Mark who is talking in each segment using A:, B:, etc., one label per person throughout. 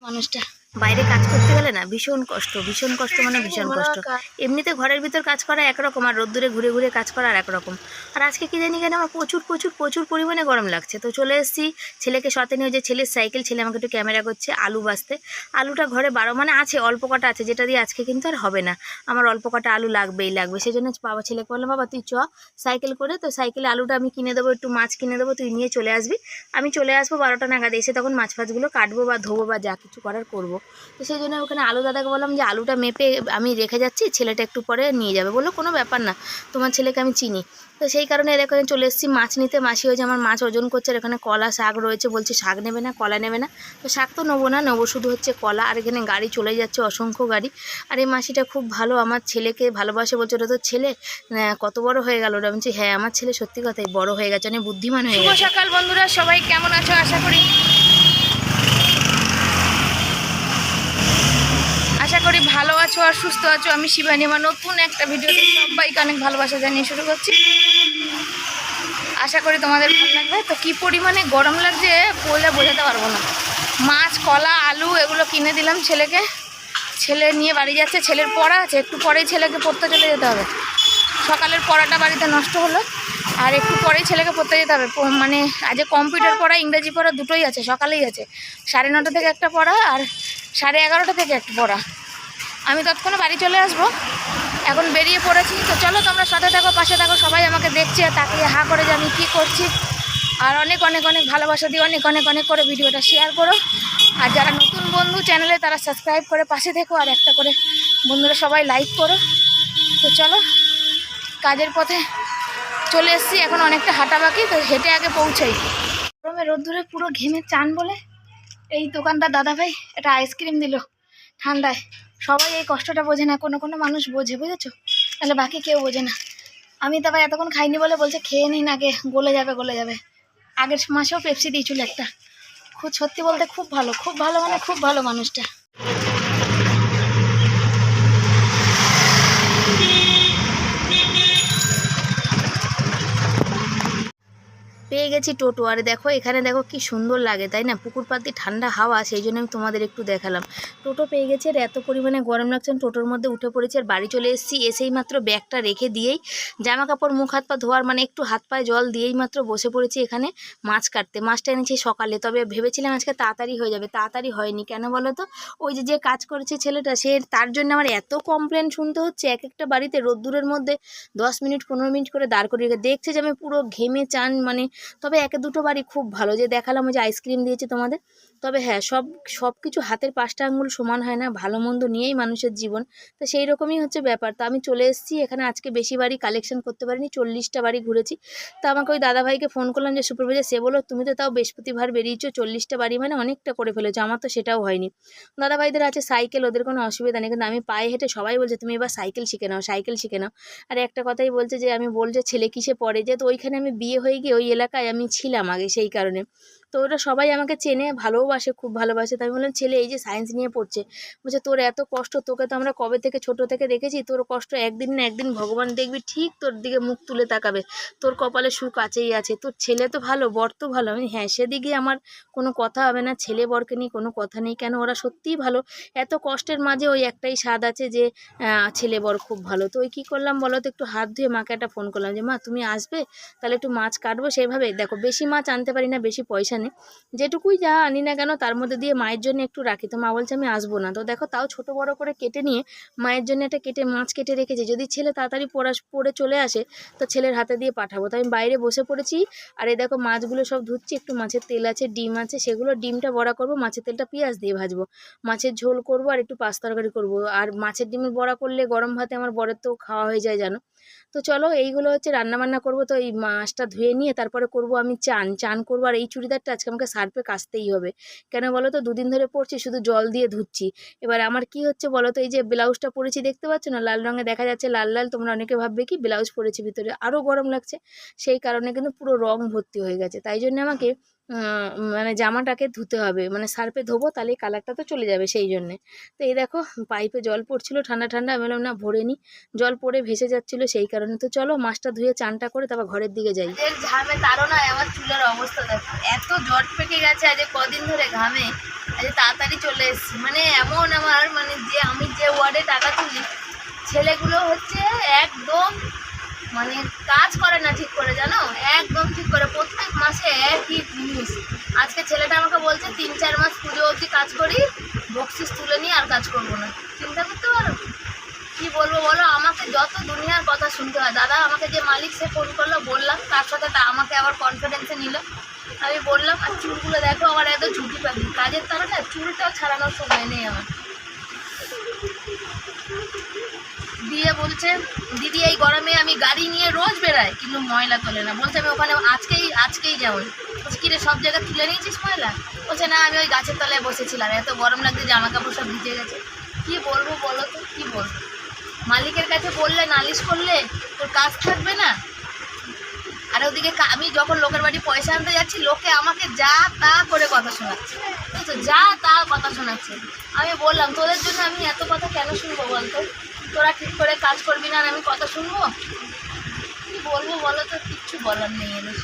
A: মানুষটা বাইরে কাজ করতে গেলে না ভীষণ কষ্ট মানে ভীষণ কষ্ট। এমনিতে ঘরের ভিতর কাজ করা একরকম, আর রোদ্দুরে ঘুরে ঘুরে কাজ করা আর একরকম। আর আজকে কি জানি কেন আমার প্রচুর প্রচুর প্রচুর পরিমাণে গরম লাগছে। তো চলে এসেছি ছেলেকে সাথে নিয়ে, যে ছেলের সাইকেল, ছেলে আমাকে একটু ক্যামেরা করছে আলু বাছতে। আলুটা ঘরে মানে আছে, অল্প কটা আছে, যেটা দিয়ে আজকে কিন্তু আর হবে না। আমার অল্প কটা আলু লাগবে। সেই জন্য বাবা ছেলেকে বললাম, বাবা তুই সাইকেল করে, তো সাইকেলে আলুটা আমি কিনে দেবো, একটু মাছ কিনে দেবো, তুই নিয়ে চলে আসবি। আমি চলে আসবো 12টা নাগাদ, এসে তখন মাছ ফাছগুলো কাটবো বা ধোবো বা যা কিছু করার করবো। তো সেই জন্য ওখানে আলু দাদাকে বললাম যে আলুটা মেপে আমি রেখে যাচ্ছি, ছেলেটা একটু পরে নিয়ে যাবে। বললো কোনো ব্যাপার না, তোমার ছেলেকে আমি চিনি। তো সেই কারণে এর এখানে চলে এসেছি মাছ নিতে। মাসি হয়েছে আমার মাছ ওজন করছে, আর এখানে কলা শাক রয়েছে, বলছে শাক নেবে না, কলা নেবে না। তো শাক তো নেবো শুধু হচ্ছে কলা। আর এখানে গাড়ি চলে যাচ্ছে, অসংখ্য গাড়ি। আর এই মাসিটা খুব ভালো, আমার ছেলেকে ভালোবাসে। বলছে ওটা তো ছেলে কত বড় হয়ে গেল। ওটা বলছি হ্যাঁ আমার ছেলে সত্যি কথাই বড় হয়ে গেছে, অনেক বুদ্ধিমান হয়ে গেছে। শুভ সকাল বন্ধুরা, সবাই কেমন আছো? আশা করি ভালো আছো আর সুস্থ আছো। আমি শিবানী, আমার নতুন একটা ভিডিওতে সবাইকে অনেক ভালোবাসা জানিয়ে শুরু করছি। আশা করি তোমাদের ভালো লাগবে। তো কি পরিমাণে গরম লাগছে বলে বোঝাতে পারবো না। মাছ, কলা, আলু এগুলো কিনে দিলাম ছেলেকে। ছেলে নিয়ে বাড়ি যাচ্ছে, ছেলের পড়া আছে, একটু পরেই ছেলেকে পড়তে চলে যেতে হবে। সকালের পড়াটা বাড়িতে নষ্ট হলো, আর একটু পরেই ছেলেকে পড়তে যেতে হবে। মানে আজ কম্পিউটার পড়া, ইংরেজি পড়া দুটোই আছে, সকালেই আছে। 9:30 থেকে একটা পড়া, আর 11:30 থেকে একটা পড়া। আমি তৎক্ষণে বাড়ি চলে আসবো, এখন বেরিয়ে পড়েছি। তো চলো তোমরা সাথে থাকো, পাশে থাকো। সবাই আমাকে দেখছে আর তাকিয়ে হা করে যে আমি কী করছি। আর অনেক অনেক অনেক ভালোবাসা দিয়ে অনেক অনেক অনেক করে ভিডিওটা শেয়ার করো। আর যারা নতুন বন্ধু চ্যানেলে, তারা সাবস্ক্রাইব করে পাশে থেকো, আর একটা করে বন্ধুরা সবাই লাইক করো। তো চলো, কাজের পথে চলে এসেছি, এখন অনেকটা হাঁটা বাকি, তো হেঁটে আগে পৌঁছাই। গরমে রোদ্দুরে পুরো ঘেমে চান বলে এই দোকানদার দাদাভাই একটা আইসক্রিম দিল ঠান্ডায়। সবাই এই কষ্টটা বোঝে না, কোনো কোনো মানুষ বোঝে, বুঝেছো? তাহলে বাকি কেউ বোঝে না। আমি তো আবার এতক্ষণ খাইনি বলে বলছে খেয়ে নিন আগে, গলে যাবে। আগের মাসেও পেপসি দিয়েছিল একটা। খুব সত্যি বলতে খুব ভালো মানে খুব ভালো মানুষটা। পেয়ে গেছি টোটো। আর দেখো এখানে দেখো কি সুন্দর লাগে, তাই না? পুকুর পাড়ে ঠান্ডা হাওয়া, সেই জন্য আমি তোমাদের একটু দেখালাম। টোটো পেয়ে গেছে, আর এত পরিমাণে গরম লাগছে, টোটোর মধ্যে উঠে পড়েছি আর বাড়ি চলে এসেছি। এসেই মাত্র ব্যাগটা রেখে দিয়েই জামা কাপড় মুখ হাত পা ধোয়ার, মানে একটু হাত পায়ে জল দিয়েই মাত্র বসে পড়েছি এখানে মাছ কাটতে। মাছটা এনেছি সকালে, তবে ভেবেছিলাম আজকে তাড়াতাড়ি হয়ে যাবে, তাড়াতাড়ি হয়নি। কেন বলো তো? ওই যে কাজ করেছে ছেলেটা, সে তার জন্য আমার এত কমপ্লেন শুনতে হচ্ছে। এক একটা বাড়িতে রোদ্দুরের মধ্যে 10 মিনিট 15 মিনিট করে দাঁড় করিয়ে দেখছে যে আমি পুরো ঘেমে চান, মানে তবে একে দুটো বাড়ি খুব ভালো, যে দেখালাম ওই যে আইসক্রিম দিয়েছে তোমাদের। তবে হ্যাঁ, সব কিছু হাতের 5টা আঙুল সমান হয় না, ভালো মন্দ নিয়েই মানুষের জীবন। তো সেই রকমই হচ্ছে ব্যাপার। তো আমি চলে এসেছি এখানে, আজকে বেশি বাড়ি কালেকশন করতে পারিনি, 40টা বাড়ি ঘুরেছি। তো আমাকে ওই দাদাভাইকে ফোন করলাম যে সুপারভাইজার, সে বলো তুমি তো তাও বৃহস্পতিবার বেরিয়েছো, 40টা বাড়ি মানে অনেকটা করে ফেলেছো, আমার তো সেটাও হয়নি। দাদাভাইদের আছে সাইকেল, ওদের কোনো অসুবিধা নেই, কিন্তু আমি পায়ে হেঁটে, সবাই বলছে তুমি এবার সাইকেল শিখে নাও। আর একটা কথাই বলছে যে আমি বলছে ছেলে কিসে পড়ে, যেহেতু ওইখানে আমি বিয়ে হয়ে গিয়ে ওই এলাকায় আমি ছিলাম আগে, সেই কারণে। তো ওরা সবাই আমাকে চেনে, ভালোবাসে, খুব ভালোবাসে। তাই আমি বললাম ছেলে এই যে সায়েন্স নিয়ে পড়ছে, বলছে তোর এত কষ্ট, তোকে তো আমরা কবে থেকে ছোট থেকে দেখেছি, তোর কষ্ট একদিন না একদিন ভগবান দেখবি ঠিক তোর দিকে মুখ তুলে তাকাবে, তোর কপালে সুখ আছেই আছে। তোর ছেলে তো ভালো, বর তো ভালো। আমি হ্যাঁ, সেদিকে আমার কোনো কথা হবে না, ছেলে বরকে নিয়ে কোনো কথা নেই। কেন, ওরা সত্যিই ভালো। এত কষ্টের মাঝে ওই একটাই স্বাদ আছে যে ছেলে বর খুব ভালো। তো ওই কী করলাম বলো তো, একটু হাত ধুয়ে মাকে একটা ফোন করলাম যে মা তুমি আসবে, তাহলে একটু মাছ কাটবো। সেইভাবে দেখো, বেশি মাছ আনতে পারি না, বেশি পয়সা নেই, যেটুকুই যা আনি না কেন তার মধ্যে দিয়ে মায়ের জন্য একটু রাখি। তো মা বলছে আমি আসবো না। তো দেখো, তাও ছোট বড় করে কেটে নিয়ে মায়ের জন্য একটা মাছ কেটে রেখেছি, যদি ছেলে তাড়াতাড়ি পড়ে চলে আসে তো ছেলের হাতে দিয়ে পাঠাবো। তো আমি বাইরে বসে পড়েছি, আর এই দেখো মাছগুলো সব ধুচ্ছি। একটু মাছের তেল আছে, ডিম আছে, সেগুলো ডিমটা বড়া করবো, মাছের তেলটা পেঁয়াজ দিয়ে ভাজবো, মাছের ঝোল করবো, আর একটু পাঁচ তরকারি করবো। আর মাছের ডিমের বড়া করলে গরম ভাতে আমার বরের তো খাওয়া হয়ে যায় জানো। তো চলো, এইগুলো হচ্ছে রান্নাবান্না করবো। তো এই মাছটা ধুয়ে নিয়ে তারপরে করব আমি চান করবো। আর এই চুড়িদারটা আজকে আমাকে সার্ফে কাচতেই হবে। কেন বলো তো, 2 দিন ধরে পরছি, শুধু জল দিয়ে ধুচ্ছি। এবার আমার কি হচ্ছে বলো তো, এই যে ব্লাউজটা পরেছি দেখতে পাচ্ছ না, লাল রঙে দেখা যাচ্ছে, লাল লাল, তোমরা অনেকে ভাববে কি ব্লাউজ পরেছি ভিতরে, আরও গরম লাগছে, সেই কারণে কিন্তু পুরো রং ভর্তি হয়ে গেছে। তাই জন্য আমাকে মানে জামাটাকে ধুতে হবে, মানে সার্ফে ধোবো তাহলে কালারটা তো চলে যাবে সেই জন্যে। তো এই দেখো পাইপে জল পড়ছিল ঠান্ডা ঠান্ডা, আমি বললাম না ভরে নি, জল পড়ে ভেসে যাচ্ছিলো সেই কারণে। তো চলো মাছটা ধুয়ে চানটা করে তারপর ঘরের দিকে যাই। ঘামে তারও না আমার চুলের অবস্থা দেখো, এত জট পেকে গেছে আজ কদিন ধরে ঘামে, আজ তাড়াতাড়ি চলে এসেছি। মানে এমন আমার মানে যে আমি যে ওয়ার্ডে টাকা তুলি ছেলেগুলো হচ্ছে একদম মানে কাজ করে না ঠিক করে, জানো, একদম ঠিক করে প্রত্যেক মাসে একই জিনিস। আজকে ছেলেটা আমাকে বলছে 3-4 মাস পুজো অবধি কাজ করি, বকশিস তুলে নিয়ে আর কাজ করবো না। চিন্তা করতে পারো কি বলবো বলো, আমাকে যত দুনিয়ার কথা শুনতে হয়। দাদা আমাকে যে মালিক সে ফোন করলো, বললাম, তার সাথে আমাকে আবার কনফিডেন্সে নিল, আমি বললাম। আর চুলগুলো দেখো আমার এত ঝুঁকি পাখি, কাজের তারা না চুলটাও ছাড়ানোর সময় নেই আমার। দিয়ে বলছে দিদি এই গরমে আমি গাড়ি নিয়ে রোজ বেড়াই কিন্তু ময়লা তোলে না, বলছে আমি ওখানে আজকেই যেমন। বলছে কিরে সব জায়গায় তুলে নিয়েছিস ময়লা? বলছে না আমি ওই গাছের তলায় বসেছিলাম, এত গরম লাগছে জামা কাপড় সব ভিজে গেছে। কি বলবো বলো তো, কি বলবো? মালিকের কাছে বললে নালিশ করলে তোর কাজ থাকবে না। আর ওদিকে আমি যখন লোকের বাড়ি পয়সা আনতে যাচ্ছি লোকে আমাকে যা তা করে কথা শোনাচ্ছে, বুঝছো, যা তা কথা শোনাচ্ছে। আমি বললাম তোদের জন্য আমি এত কথা কেন শুনবো বলতো, তোরা ঠিক করে কাজ করবি না আর আমি কথা শুনবো? কি বলবো বলো তো, কিচ্ছু বলার নেই এদের।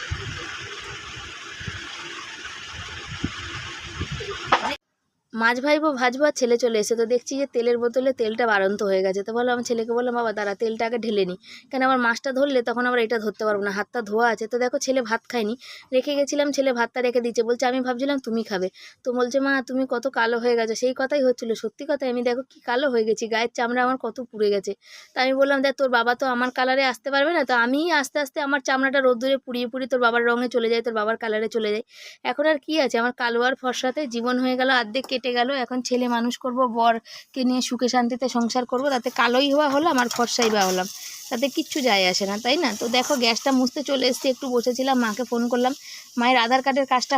A: মাছ ভাজবো আর ছেলে চলে এসে তো দেখছি যে তেলের বোতলে তেলটা বাড়ন্ত হয়ে গেছে। তো বললাম আমার ছেলেকে, বললাম বাবা দাঁড়া তেলটা আগে ঢেলে নিই, কেন আবার মাছটা ধরলে তখন আবার এটা ধরতে পারবো না, হাতটা ধোয়া আছে। তো দেখো ছেলে ভাত খায়নি, রেখে গেছিলাম, ছেলে ভাতটা রেখে দিচ্ছে, বলছে আমি ভাবছিলাম তুমি খাবে। তো বলছে মা তুমি কত কালো হয়ে গেছো, সেই কথাই হচ্ছিল, সত্যি কথাই আমি দেখো কি কালো হয়ে গেছি, গায়ের চামড়া আমার কত পুড়ে গেছে। তা আমি বললাম দেখ তোর বাবা তো আমার কালারে আসতে পারবে না, তো আমি আস্তে আস্তে আমার চামড়াটা রোদ্দুরে পুড়িয়ে তোর বাবার রঙে চলে যায়, তোর বাবার কালারে চলে যায়। এখন আর কি আছে, আমার কালো আর ফর্সাতে জীবন হয়ে গেল, অর্ধেক কেটে গেল। এখন ছেলে মানুষ করব, বরকে নিয়ে সুখে শান্তিতে সংসার করব, তাতে কালোই হওয়া হলাম আর ফর্সাই বা হলাম, তাতে কিচ্ছু যায় আসে না, তাই না? তো দেখো গ্যাসটা মুছতে চলে এসেছি, একটু বসেছিলাম, মাকে ফোন করলাম, মায়ের আধার কার্ডের কাজটা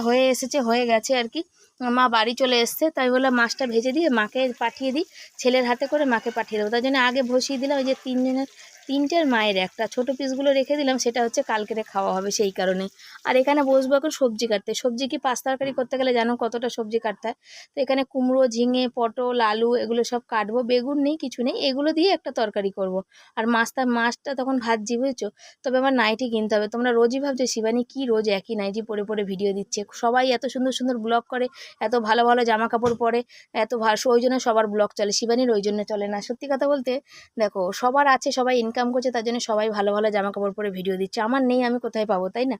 A: হয়ে গেছে আর কি, মা বাড়ি চলে এসছে। তাই বললাম মাছটা ভেজে দিয়ে মাকে পাঠিয়ে দিই, ছেলের হাতে করে মাকে পাঠিয়ে দেবো। তাই জন্য আগে বসিয়ে দিলাম, ওই যে তিনটের মায়ের একটা ছোটো পিসগুলো রেখে দিলাম, সেটা হচ্ছে কালকেরে খাওয়া হবে সেই কারণে। আর এখানে বসবো এখন সবজি কাটতে। সবজি কি পাঁচ তরকারি করতে গেলে জানো কতটা সবজি কাটতে হয়। তো এখানে কুমড়ো, ঝিঙে, পটল, আলু এগুলো সব কাটবো, বেগুন নেই কিছু নেই, এগুলো দিয়ে একটা তরকারি করব। আর মাছটা তখন ভাজছি, বুঝেছো। তবে আমার নাইটি কিনতে হবে। তোমরা রোজই ভাবছো শিবানী কি রোজ একই নাইটি পরে পরে ভিডিও দিচ্ছে, সবাই এত সুন্দর সুন্দর ব্লগ করে, এত ভালো ভালো জামা কাপড় পরে, এত ওই জন্য সবার ব্লগ চলে, শিবানীর ওই জন্য চলে না। সত্যি কথা বলতে দেখো সবার আছে, সবাই ইনকাম করছে, তার জন্য সবাই ভালো ভালো জামা কাপড় পরে ভিডিও দিচ্ছে, আমার নেই, আমি কোথায় পাবো, তাই না?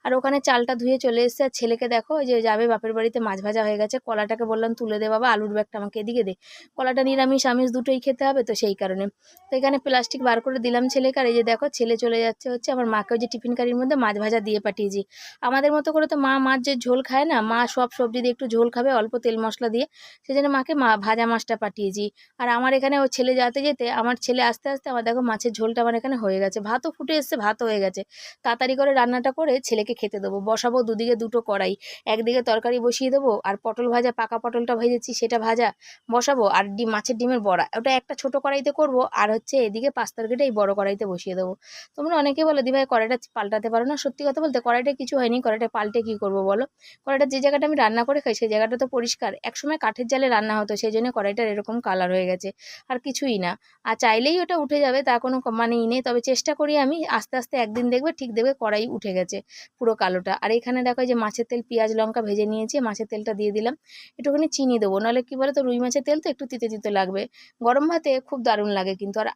A: আর ওখানে চালটা ধুয়ে চলে এসেছে। আর ছেলেকে দেখো যে যাবে বাপের বাড়িতে, মাছ ভাজা হয়ে গেছে, কলাটাকে বললাম তুলে দে বাবা, আলুর ব্যাগটা আমাকে এদিকে দে, কলাটা নিরামিষ আমিষ দুটোই খেতে হবে তো সেই কারণে। তো এখানে প্লাস্টিক বার করে দিলাম ছেলেকে। আর এই যে দেখো ছেলে চলে যাচ্ছে হচ্ছে আমার মাকে ওই যে টিফিন কারির মধ্যে মাছ ভাজা দিয়ে পাঠিয়েছি। আমাদের মতো করে তো মাছ যে ঝোল খায় না, মা সব সবজি দিয়ে একটু ঝোল খাবে অল্প তেল মশলা দিয়ে, সেই জন্য মাকে ভাজা মাছটা পাঠিয়েছি। আর আমার এখানে ও ছেলে যেতে যেতে, আমার ছেলে আস্তে আস্তে আমার দেখো মাছের ঝোলটা আমার এখানে হয়ে গেছে, ভাতও ফুটে এসছে, ভাতও হয়ে গেছে। তাড়াতাড়ি করে রান্নাটা করে ছেলেকে খেতে দেবো, বসাবো দুদিকে দুটো কড়াই, একদিকে তরকারি বসিয়ে দেবো, আর পটল ভাজা, পাকা পটলটা ভেজেছি সেটা ভাজা বসাবো, আর মাছের ডিমের বড়া ওটা একটা ছোট কড়াইতে করব, আর হচ্ছে এদিকে পাঁচ তরকারিটা এই বড় কড়াইতে বসিয়ে দেবো। তোমরা অনেকে বলো দি ভাই কড়াইটা পাল্টাতে পারো না, সত্যি কথা বলতে কড়াইটা কিছু হয়নি, কড়াইটা পাল্টে কি করবো বলো। কড়াইটা যে জায়গাটা আমি রান্না করে খাই সেই জায়গাটা তো পরিষ্কার, একসময় কাঠের জালে রান্না হতো, সেই জন্য কড়াইটার এরকম কালার হয়ে গেছে, আর কিছুই না। আর চাইলেই ওটা উঠে যাবে তা কোনো মানেই নেই, তবে চেষ্টা করি আমি, আস্তে আস্তে একদিন দেখবে ঠিক দেখবে কড়াই উঠে গেছে পুরো কালোটা। আর এখানে দেখো যে মাছের তেল, পেঁয়াজ লঙ্কা ভেজে নিয়েছি, মাছের তেলটা দিয়ে দিলাম, একটুখানি চিনি দেবো, নাহলে কি বলো তো রুই মাছের তেল তো একটু তিতে তিতে লাগবে, গরম ভাতে খুব দারুণ লাগে কিন্তু। আর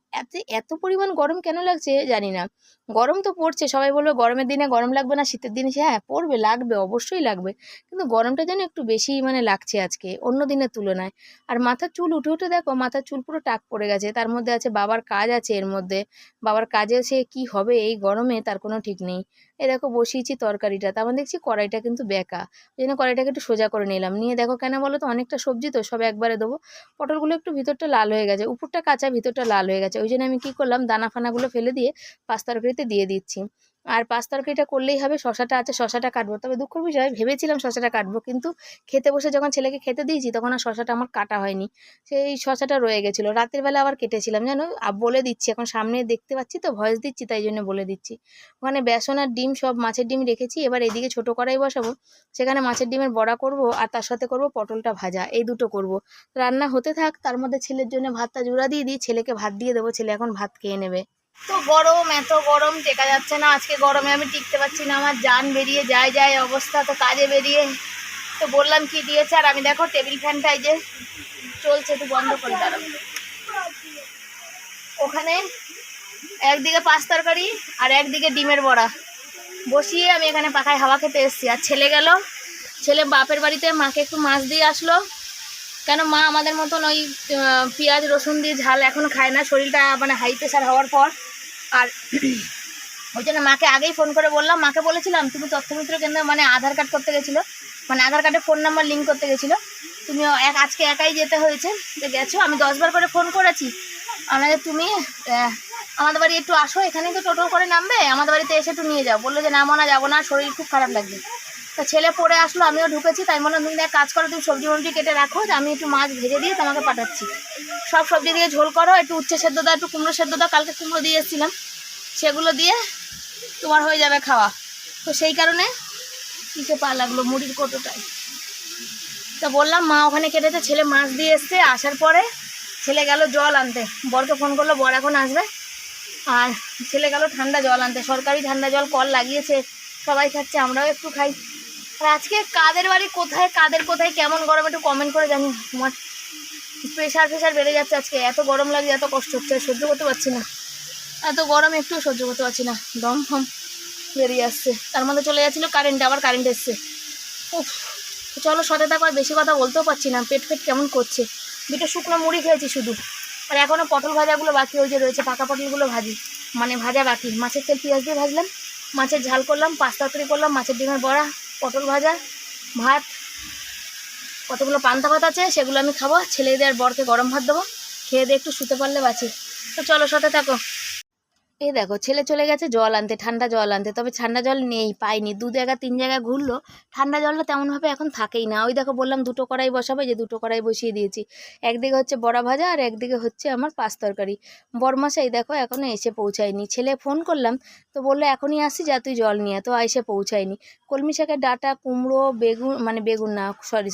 A: এত পরিমাণ গরম কেন লাগছে জানি না, গরম তো পড়ছে, সবাই বলবে গরমের দিনে গরম লাগবে না, শীতের দিনে হ্যাঁ পড়বে, লাগবে অবশ্যই লাগবে, কিন্তু গরমটা যেন একটু বেশি মানে লাগছে আজকে অন্য দিনের তুলনায়। আর মাথার চুল উঠে উঠে দেখো মাথার চুল পুরো টাক পড়ে গেছে, তার মধ্যে আছে বাবার কাজ আছে, এর মধ্যে বাবার কাজে সে কি হবে এই গরমে তার কোনো ঠিক নেই। এই দেখো বসিয়েছি তরকারিটা, তারপর দেখছি কড়াইটা কিন্তু বেঁকা, ওই জন্য কড়াইটাকে একটু সোজা করে নিলাম, নিয়ে দেখো কেন বলো তো অনেকটা সবজি তো সব একবারে দেবো, পটলগুলো একটু ভিতরটা লাল হয়ে গেছে, উপরটা কাঁচা ভিতরটা লাল হয়ে গেছে, ওই জন্য আমি কী করলাম দানা ফানাগুলো ফেলে দিয়ে পাঁচ তরকারিতে দিয়ে দিচ্ছি। আর পাঁচ তরকারিটা করলেই হবে। শশাটা আছে, শশাটা কাটবো। তবে দুঃখের বিষয়, ভেবেছিলাম শশাটা কাটবো, কিন্তু খেতে বসে যখন ছেলেকে খেতে দিয়েছি তখন আর শশাটা আমার কাটা হয়নি। সেই শশাটা রয়ে গেছিলো, রাতের বেলা আবার কেটেছিলাম জানো। বলে দিচ্ছি, এখন সামনে দেখতে পাচ্ছি তো, ভয়েস দিচ্ছি, তাই জন্য বলে দিচ্ছি। ওখানে বেসন আর ডিম, সব মাছের ডিম রেখেছি। এবার এদিকে ছোটো কড়াই বসাবো, সেখানে মাছের ডিমের বড়া করব, আর তার সাথে করব পটলটা ভাজা, এই দুটো করব। রান্না হতে থাক, তার মধ্যে ছেলের জন্য ভাতটা জোড়া দিয়ে দিই, ছেলেকে ভাত দিয়ে দেবো, ছেলে এখন ভাত খেয়ে নেবে। তো গরম, এত গরম টেকা যাচ্ছে না, আজকে গরমে আমি টিকতে পারছি না, আমার জান বেরিয়ে যায় অবস্থা। তো কাজে বেরিয়ে তো বললাম কি দিয়েছে, আর আমি দেখো টেবিল ফ্যানটাই যে চলছে, একটু বন্ধ করে দাঁড়াবো। ওখানে একদিকে পাঁচ তরকারি আর একদিকে ডিমের বড়া বসিয়ে আমি এখানে পাখায় হাওয়া খেতে এসেছি। আর ছেলে বাপের বাড়িতে মাকে একটু মাছ দিয়ে আসলো, কেন মা আমাদের মতন ওই পেঁয়াজ রসুন দিয়ে ঝাল এখনও খায় না, শরীরটা মানে হাই প্রেশার হওয়ার পর। আর ওই জন্য মাকে আগেই ফোন করে বললাম, মাকে বলেছিলাম তুমি তথ্যমিত্র কেন্দ্রে মানে আধার কার্ড করতে গেছিলো, মানে আধার কার্ডে ফোন নাম্বার লিঙ্ক করতে গেছিলো, তুমি আজকে একাই যেতে হয়েছে, যে গেছো। আমি 10 বার করে ফোন করেছি, আমাদের তুমি আমাদের বাড়ি একটু আসো, এখানেই তো টোটো করে নামবে, আমাদের বাড়িতে এসে একটু নিয়ে যাও। বললো যে না মনে যাবো না, শরীর খুব খারাপ লাগবে। তা ছেলে পড়ে আসলো, আমিও ঢুকেছি, তাই বললাম তুমি এক কাজ করো, তুমি সবজি মবজি কেটে রাখো, যে আমি একটু মাছ ভেজে দিয়ে তোমাকে পাঠাচ্ছি। সব সবজি দিয়ে ঝোল করো, একটু উচ্ছে সেদ্ধ দাও, একটু কুমড়ো সেদ্ধ দাও, কালকে কুমড়ো দিয়ে এসেছিলাম, সেগুলো দিয়ে তোমার হয়ে যাবে খাওয়া। তো সেই কারণে কিসে পা লাগলো মুড়ির কোটোটায়। তা বললাম মা ওখানে কেটেছে, ছেলে মাছ দিয়ে এসছে। আসার পরে ছেলে গেল জল আনতে, বরকে ফোন করলো, বর এখন আসবে। আর ছেলে গেল ঠান্ডা জল আনতে, সরকারি ঠান্ডা জল কল লাগিয়েছে, সবাই খাচ্ছে, আমরাও একটু খাই। আর আজকে কাদের বাড়ি কোথায়, কোথায় কেমন গরম, একটু কমেন্ট করে জানি। তোমার প্রেশার বেড়ে যাচ্ছে, আজকে এত গরম লাগছে, এত কষ্ট হচ্ছে, সহ্য করতে পারছি না, এত গরম একটু সহ্য করতে পারছি না, দম ফম বেরিয়ে আসছে। তার মধ্যে চলে যাচ্ছিলো কারেন্ট, আবার কারেন্ট এসছে। উফ, চলো সাথে থাকো, আর বেশি কথা বলতেও পারছি না, পেট কেমন করছে। দুটো শুকনো মুড়ি খেয়েছি শুধু, আর এখনও পটল ভাজাগুলো বাকি, ওই যে রয়েছে পাকা পটলগুলো ভাজা বাকি। মাছের তেল পেঁয়াজ দিয়ে ভাজলাম, মাছের ঝাল করলাম, পাঁচ তরকারি করলাম, মাছের ডিমের বড়া, পটল ভাজা, ভাত, কতগুলো পান্তা ভাত আছে, সেগুলো আমি খাবো। ছেলেদের আর বরকে গরম ভাত দেবো, খেয়ে দিয়ে একটু শুতে পারলে বাঁচি। তো চলো সাথে থাকো। এই দেখো ছেলে চলে গেছে জল আনতে, ঠান্ডা জল আনতে। তবে ঠান্ডা জল নেই, পাইনি, 2 জায়গা 3 জায়গা ঘুরলো, ঠান্ডা জলটা তেমনভাবে এখন থাকেই না। ওই দেখো বললাম দুটো কড়াই বসাবে, যে দুটো কড়াই বসিয়ে দিয়েছি। একদিকে হচ্ছে বড়া ভাজা, আর একদিকে হচ্ছে আমার পাঁচ তরকারি। বরমাসাই দেখো এখনও এসে পৌঁছায়নি। ছেলে ফোন করলাম, তো বললো এখনই আসছি, যা তুই জল নিয়ে, তো এসে পৌঁছায়নি। কলমি শাকের ডাঁটা, কুমড়ো, বেগুন, মানে বেগুন না, সরি,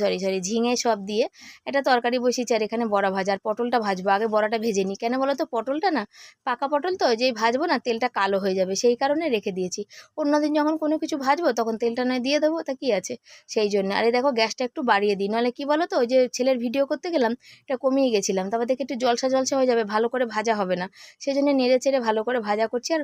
A: ঝিঙে সব দিয়ে এটা তরকারি বসিয়েছি। আর এখানে বড়া ভাজা, আর পটলটা ভাজবো। আগে বড়াটা ভেজে নিই, কেন বলো তো, পটলটা না পাকা পটল তো, যেই ভাজবো না তেলটা কালো হয়ে যাবে, সেই কারণে রেখে দিয়েছি। অন্যদিন যখন কোনো কিছু ভাজবো তখন তেলটা নয় দিয়ে দেবো, তা কি আছে, সেই জন্য। আর এই দেখো গ্যাসটা একটু বাড়িয়ে দিই, নাহলে কি বলো তো, ওই যে ছেলের ভিডিও করতে গেলাম, এটা কমিয়ে গেছিলাম, তারপর দেখে একটু জলসা হয়ে যাবে, ভালো করে ভাজা হবে না, সেই জন্য নেড়ে চেড়ে ভালো করে ভাজা করছি। আর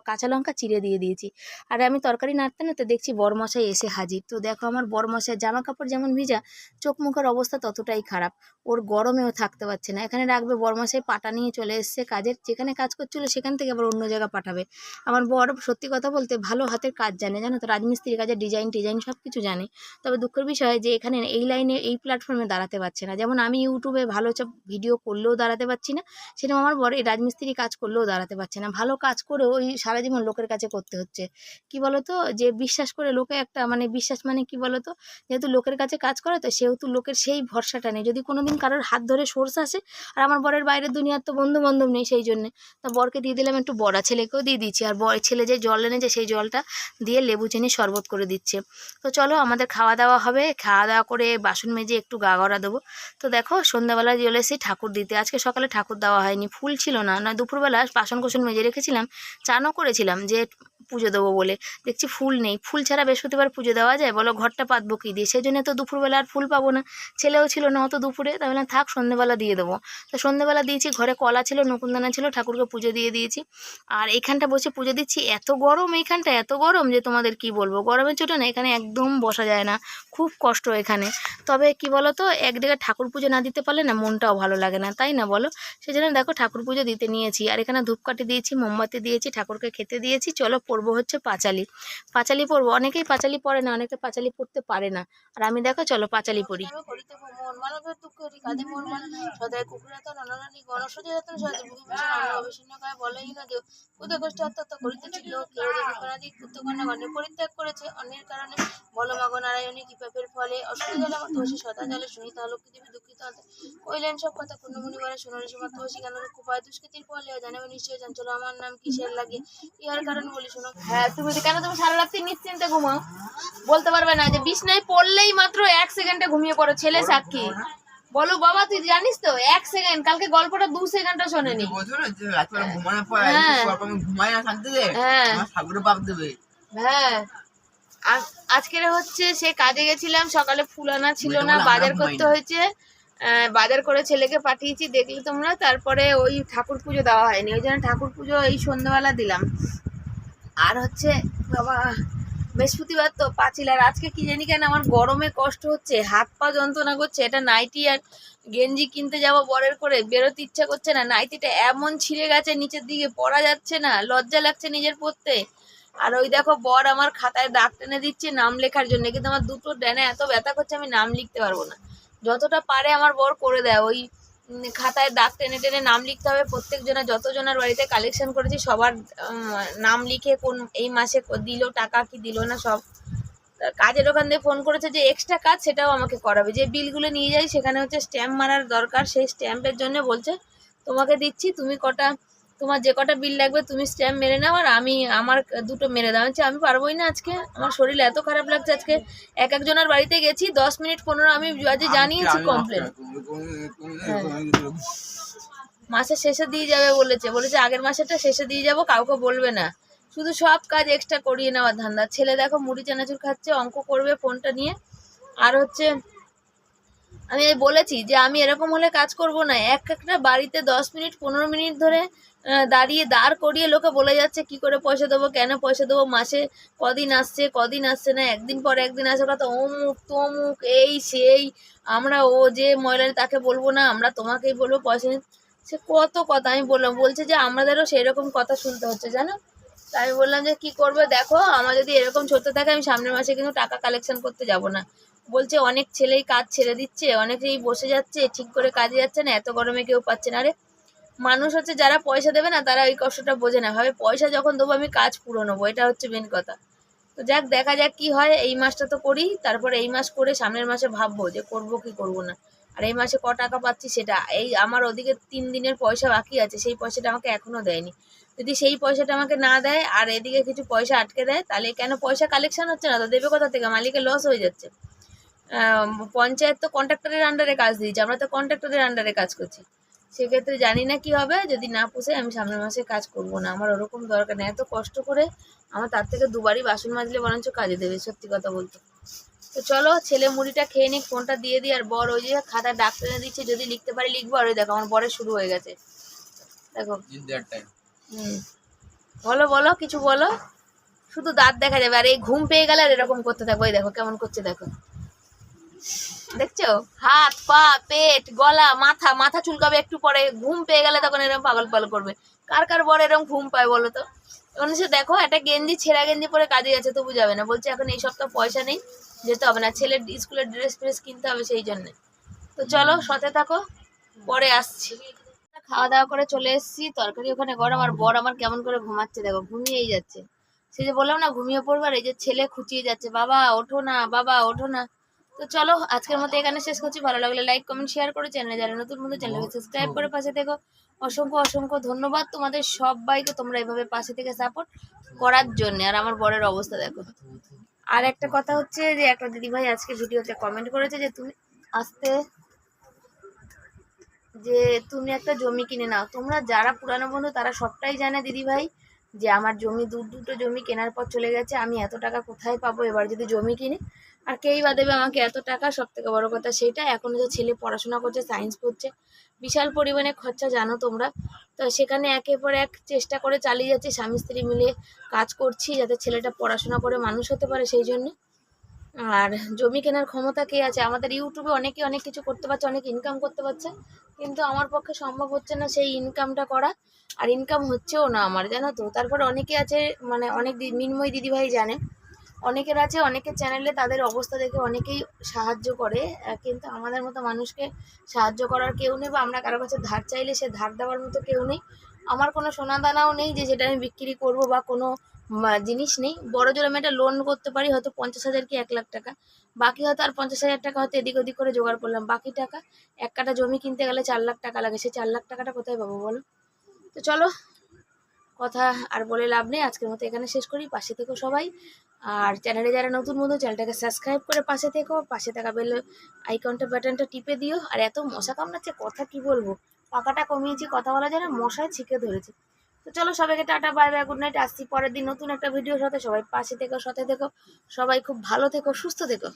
A: কাঁচা লঙ্কা চিড়ে দিয়ে দিয়েছি। আর আমি তরকারি নাড়তে দেখছি বরমশাই এসে হাজির। তো দেখো আমার বরমশাই জামা কাপড় যেমন ভিজা, চোখ মুখের অবস্থা ততটাই খারাপ, ওর গরমেও থাকতে পারছে না। এখানে রাখবে, বরমশাই পাটা নিয়ে চলে এসছে, কাজের যেখানে কাজ করছিল সেখান থেকে আবার অন্য জায়গা পাঠাবে। আমার বর সত্যি কথা বলতে ভালো হাতের কাজ জানে, জানো তো, রাজমিস্ত্রির কাজের ডিজাইন সব কিছু জানে। তবে দুঃখের বিষয় যে এখানে এই লাইনে, এই প্ল্যাটফর্মে দাঁড়াতে পারছে না। যেমন আমি ইউটিউবে ভালো সব ভিডিও করলেও দাঁড়াতে পারছি না, সেরকম আমার বর এই রাজমিস্ত্রি কাজ করলেও দাঁড়াতে পারছে না। ভালো কাজ করেও ওই সারা জীবন লোকের কাছে করতে হচ্ছে। কি বলতো, যে বিশ্বাস করে লোকে একটা, মানে বিশ্বাস মানে কি বলতো, যেহেতু লোকের কাছে কাজ করে, তো সেহেতু লোকের সেই ভরসাটা নেই, যদি কোনোদিন কারোর হাত ধরে সোর্স আসে। আর আমার বরের বাইরের দুনিয়ার তো বন্ধু বান্ধব নেই, সেই জন্যে তা বরকে দিয়ে দিলাম একটু বড়া, ছেলেকেও দিয়ে দিচ্ছি। আর ছেলে যে জল এনেছে সেই জলটা দিয়ে লেবু চিনি শরবত করে দিচ্ছে। তো চলো আমাদের খাওয়া দাওয়া হবে, খাওয়া দাওয়া করে বাসন মেজে একটু গা গড়া দেবো। তো দেখো সন্ধ্যাবেলা চলে এসেছি ঠাকুর দিতে। আজকে সকালে ঠাকুর দেওয়া হয়নি, ফুল ছিল না, দুপুরবেলা বাসন কোসন মেজে রেখেছিলাম, চানও করেছিলাম যে পুজো দেবো বলে, দেখছি ফুল নেই। ফুল ছাড়া বৃহস্পতিবার পুজো দেওয়া যায় বলো, ঘরটা পাতবো কী দিয়ে, সেই জন্য তো দুপুরবেলা আর ফুল পাবো না, ছেলেও ছিল না অত দুপুরে, তাহলে থাক সন্ধ্যেবেলা দিয়ে দেবো। তো সন্ধ্যেবেলা দিয়েছি, ঘরে কলা ছিল, নকুনদানা ছিল, ঠাকুরকে পুজো দিয়ে দিয়েছি। আর এইখানটা বসে পুজো দিচ্ছি, এত গরম এইখানটা, এত গরম যে তোমাদের কি বলবো, গরমের চোটে না এখানে একদম বসা যায় না, খুব কষ্ট এখানে। তবে কি বলো তো, একদিকে ঠাকুর পুজো না দিতে পারলে না মনটাও ভালো লাগে না, তাই না বলো, সেই জন্য দেখো ঠাকুর পুজো দিতে নিয়েছি। আর এখানে ধূপকাঠি দিয়েছি, মোমবাতি দিয়েছি, ঠাকুরকে খেতে দিয়েছি। চলো পড়বো হচ্ছে পাঁচালি পড়বো। অনেকেই পাঁচালি পড়ে না, অনেকে পাঁচালি পড়তে পারে না, আর আমি দেখো চলো পাঁচালি পড়ি। করিতে মন মানবের দুঃখ কাঁদে মন মান সদায় কুকুরাত ননরানি গণসচেতন সদায় ভূমিভূষণ অন্ন অবিচ্ছিন্ন কায় বলহীন দেব কুদে কষ্ট অত্যন্ত করিতেছিল কেউ দেবী পুত্রকন্যা গণে পরিত্যাগ করেছে অন্যের কারণে বলমাগ নারায়ণী কৃপাপের ফলে অসুবিধা মতো হসি সদা জলে শুনিতে লক্ষ্মী দেবী দুঃখিত কইলেন সব কথা পূর্ণমণি বলে শুনারি সমাপ্ত হসি কেন উপায় দুষ্কৃতির ফলে জানাবে নিশ্চয় চঞ্চল আমার নাম কিসের লাগে ইহার কারণ বলি শোনো। হ্যাঁ তুমি কেন তুমি সারা রাত্রি নিশ্চিন্তে ঘুমাও, বলতে পারবে না যে বিছনায় পড়লেই মাত্র 1 সেকেন্ডে ঘুমিয়ে পড়ো, ছেলে সাক্ষী। বলো বাবা তুই জানিস তো 1 সেকেন্ড, কালকে গল্পটা 2 সেকেন্ডও শোনেনি। হ্যাঁ আজকের হচ্ছে সে কাজে গেছিলাম, সকালে ফুল আনা ছিল না, বাজার করতে হয়েছে, বাজার করে ছেলেকে পাঠিয়েছি দেখলে তোমরা। তারপরে ওই ঠাকুর পুজো দেওয়া হয়নি, ওই জন্য ঠাকুর পুজো এই সন্ধ্যাবেলা দিলাম। আর হচ্ছে বাবা বৃহস্পতিবার তো পাঁচিল, আর আজকে কি জানি কেন আমার গরমে কষ্ট হচ্ছে, হাত পা যন্ত্রণা করছে। এটা নাইটি আর গেঞ্জি কিনতে যাবো বরের করে, বেরোতে ইচ্ছা করছে না, নাইটিটা এমন ছিঁড়ে গেছে নিচের দিকে, পরা যাচ্ছে না, লজ্জা লাগছে নিজের পরতে। আর ওই দেখো বর আমার খাতায় দাগ টেনে দিচ্ছে নাম লেখার জন্য, কিন্তু আমার দুটো ডানে এত ব্যথা করছে আমি নাম লিখতে পারবো না। যতটা পারে আমার বর করে দেয়, ওই খাতায় দাগ টেনে টেনে নাম লিখতে হবে। প্রত্যেকজনের যতজনের বাড়িতে কালেকশন করেছি সবার নাম লিখে কোন এই মাসে দিল টাকা কি দিল না সব। কাজের ওখান দিয়ে ফোন করেছে যে এক্সট্রা কাজ সেটাও আমাকে করাবে, যে বিলগুলো নিয়ে যাই সেখানে হচ্ছে স্ট্যাম্প মারার দরকার, সেই স্ট্যাম্পের জন্য বলছে তোমাকে দিচ্ছি, তুমি কটা তোমার যে কটা বিল লাগবে তুমি স্ট্যাম্প মেরে নাও, আর আমি আমার দুটো মেরে দাও। আমি পারবোই না আজকে, আমার শরীর এত খারাপ লাগছে। আজকে একজনের বাড়িতে গেছি 10 মিনিট 15 আমি আজকে জানিয়েছি কমপ্লেন। মাসের শেষে দিয়ে যাবে বলেছে আগের মাসেরটা শেষে দিয়ে যাব, কাউকে বলবে না, শুধু সব কাজ এক্সট্রা করিয়ে নেওয়ার ধান্দা। ছেলে দেখো মুড়ি চানাচুর খাচ্ছে, অঙ্ক করবে ফোনটা নিয়ে। আর হচ্ছে আমি বলেছি যে আমি এরকম হলে কাজ করব না, একটা বাড়িতে 10 মিনিট 15 মিনিট ধরে দাঁড়িয়ে দাঁড় করিয়ে লোকে বলে যাচ্ছে কি করে পয়সা দেবো, কেন পয়সা দেবো, মাসে কদিন আসছে না, একদিন পর একদিন আসে কথা, অমুক তমুক এই সেই, আমরা ও যে মহিলা তাকে বলবো না, আমরা তোমাকেই বলবো পয়সা নিতে, সে কত কথা। আমি বললাম, বলছে যে আমাদেরও সেই রকম কথা শুনতে হচ্ছে জানো। তাই আমি বললাম যে কি করবে দেখো, আমার যদি এরকম চলতে থাকে আমি সামনের মাসে কিন্তু টাকা কালেকশন করতে যাব না। বলছে অনেক ছেলেই কাজ ছেড়ে দিচ্ছে, অনেকেই বসে যাচ্ছে, ঠিক করে কাজে যাচ্ছে না, এত গরমে কেউ পাচ্ছে না। আরে মানুষ হচ্ছে যারা পয়সা দেবে না তারা এই কষ্টটা বোঝে না, ভাবে পয়সা যখন দেবো আমি কাজ পুরো নেবো, এটা হচ্ছে মেন কথা। তো যাক দেখা যাক কি হয়, এই মাসটা তো করি, তারপরে এই মাস করে সামনের মাসে ভাববো যে করবো কি করবো না। আর এই মাসে ক টাকা পাচ্ছি সেটা, এই আমার ওদিকে 3 দিনের পয়সা বাকি আছে, সেই পয়সাটা আমাকে এখনো দেয়নি। যদি সেই পয়সাটা আমাকে না দেয় আর এদিকে কিছু পয়সা আটকে দেয়, তাহলে কেন পয়সা কালেকশন হচ্ছে না, তো দেবে কোথা থেকে, মালিকের লস হয়ে যাচ্ছে। পঞ্চায়েত তো কন্ট্রাক্টরের আন্ডারে কাজ দিয়েছে, আমরা তো কন্ট্রাক্টরের আন্ডারে কাজ করছি, সেক্ষেত্রে জানি না কি হবে। যদি না পুষে আমি সামনের মাসে কাজ করবো না, আমার ওরকম দরকার নেই, এত কষ্ট করে আমার তার থেকে 2 বারই বাসন মাজলে বরঞ্চ কাজে দেবে, সত্যি কথা বলতে। তো চলো ছেলে মুড়িটা খেয়ে নিক, ফোনটা দিয়ে দিই। আর বর ওই যে খাতা ডাক টেনে দিচ্ছে, যদি লিখতে পারি লিখবো। আর ওই দেখো আমার বরের শুরু হয়ে গেছে, দেখো। বলো বলো কিছু বলো, শুধু দাঁত দেখা যাবে, আর এই ঘুম পেয়ে গেলে আর এরকম করতে থাকো। ওই দেখো কেমন করছে দেখো, দেখছো, হাত পা পেট গলা মাথা, মাথা চুলকাবে একটু পরে, ঘুম পেয়ে গেলে তখন এরকম পাগল পাগল করবে। কার কার বড় এরকম ঘুম পায় বলো তো। তখন সে দেখো একটা গেঞ্জি ছেঁড়া গেঞ্জি পরে কাজে গেছে, তবু যাবে না, বলছে এখন এই সপ্তাহ পয়সা নেই, যেতে হবে না, ছেলের স্কুলের ড্রেস ফ্রেস কিনতে হবে সেই জন্যে। তো চলো সাথে থাকো, পরে আসছি। খাওয়া দাওয়া করে চলে এসেছি, তরকারি ওখানে গরম, আর বর আমার কেমন করে ঘুমাচ্ছে দেখো, ঘুমিয়েই যাচ্ছে। সে যে বললাম না ঘুমিয়ে পড়বে, আর এই যে ছেলে খুঁচিয়ে যাচ্ছে, বাবা ওঠো না, বাবা ওঠো না। তো চলো আজকের মতো এখানে শেষ করছি, ভালো লাগলে লাইক কমেন্ট শেয়ার করে, চ্যানেলে যারা নতুন বন্ধু চ্যানেলকে সাবস্ক্রাইব করে পাশে থেকো। অসংখ্য অসংখ্য ধন্যবাদ তোমাদের সবাইকে, তোমরা এভাবে পাশে থেকে সাপোর্ট করার জন্য। আর আমার বরের অবস্থা দেখো। আর একটা কথা হচ্ছে যে একটা দিদিভাই আজকে ভিডিওতে কমেন্ট করেছে যে তুমি আসতে, যে তুমি একটা জমি কিনে নাও। তোমরা যারা পুরানো বন্ধু তারা সবটাই জানে দিদিভাই, যে আমার জমি দুটো জমি কেনার পর চলে গেছে, আমি এত টাকা কোথায় পাবো এবার যদি জমি কিনি, আর কেই বা দেবে আমাকে এত টাকা। সব থেকে বড় কথা সেটা, এখন যে ছেলে পড়াশোনা করছে, সায়েন্স পড়ছে, বিশাল পরিমাণে খরচা জানো তোমরা। তো সেখানে একের পর এক চেষ্টা করে চালিয়ে যাচ্ছে, স্বামী স্ত্রী মিলে কাজ করছি যাতে ছেলেটা পড়াশোনা করে মানুষ হতে পারে সেই জন্য। আর জমি কেনার ক্ষমতা কে আছে, আমাদের ইউটিউবে অনেকে অনেক কিছু করতে পারছে, অনেক ইনকাম করতে পারছে, কিন্তু আমার পক্ষে সম্ভব হচ্ছে না সেই ইনকামটা করা, আর ইনকাম হচ্ছেও না আমার, জানো তো। তারপরে অনেকে আছে, মানে অনেক মিনময় দিদিভাই জানে, অনেকের আছে, অনেকের চ্যানেলে তাদের অবস্থা দেখে অনেকেই সাহায্য করে, কিন্তু আমাদের মতো মানুষকে সাহায্য করার কেউ নেই, বা আমরা কারো কাছে ধার চাইলে সে ধার দেওয়ার মতো কেউ নেই। আমার কোনো সোনা দানাও নেই যে যেটা আমি বিক্রি করব, বা কোনো জিনিস নেই। বড় জোর আমি একটা লোন করতে পারি, হয়তো 50,000 কি 1,00,000 টাকা, বাকি হয়তো আর 50,000 টাকা হয়তো এদিক ওদিক করে জোগাড় করলাম, বাকি টাকা এক কাঠা জমি কিনতে গেলে 4 লাখ টাকা লাগে, সেই 4 লাখ টাকাটা কোথায় পাবো বলো? তো চলো, কথা আর বলে লাভ নেই, আজকের মতো এখানে শেষ করি। পাশে থেকো সবাই, আর চ্যানেলে যারা নতুন বন্ধু চ্যানেলটাকে সাবস্ক্রাইব করে পাশে থেকো, পাশে থাকা বেল আইকনটা বাটনটা টিপে দিও। আর এত মশা কামড়াচ্ছে, কথা কি বলবো, পাখাটা কমিয়েছি, কথা বলা যায় না, মশায় ছিকে ধরেছে। তো চলো, সবাইকে tata, bye bye, good night. আসছি পরের দিন নতুন একটা ভিডিওর সাথে। সবাই পাশে থেকো, সাথে থেকো, সবাই খুব ভালো থেকো, সুস্থ থেকো।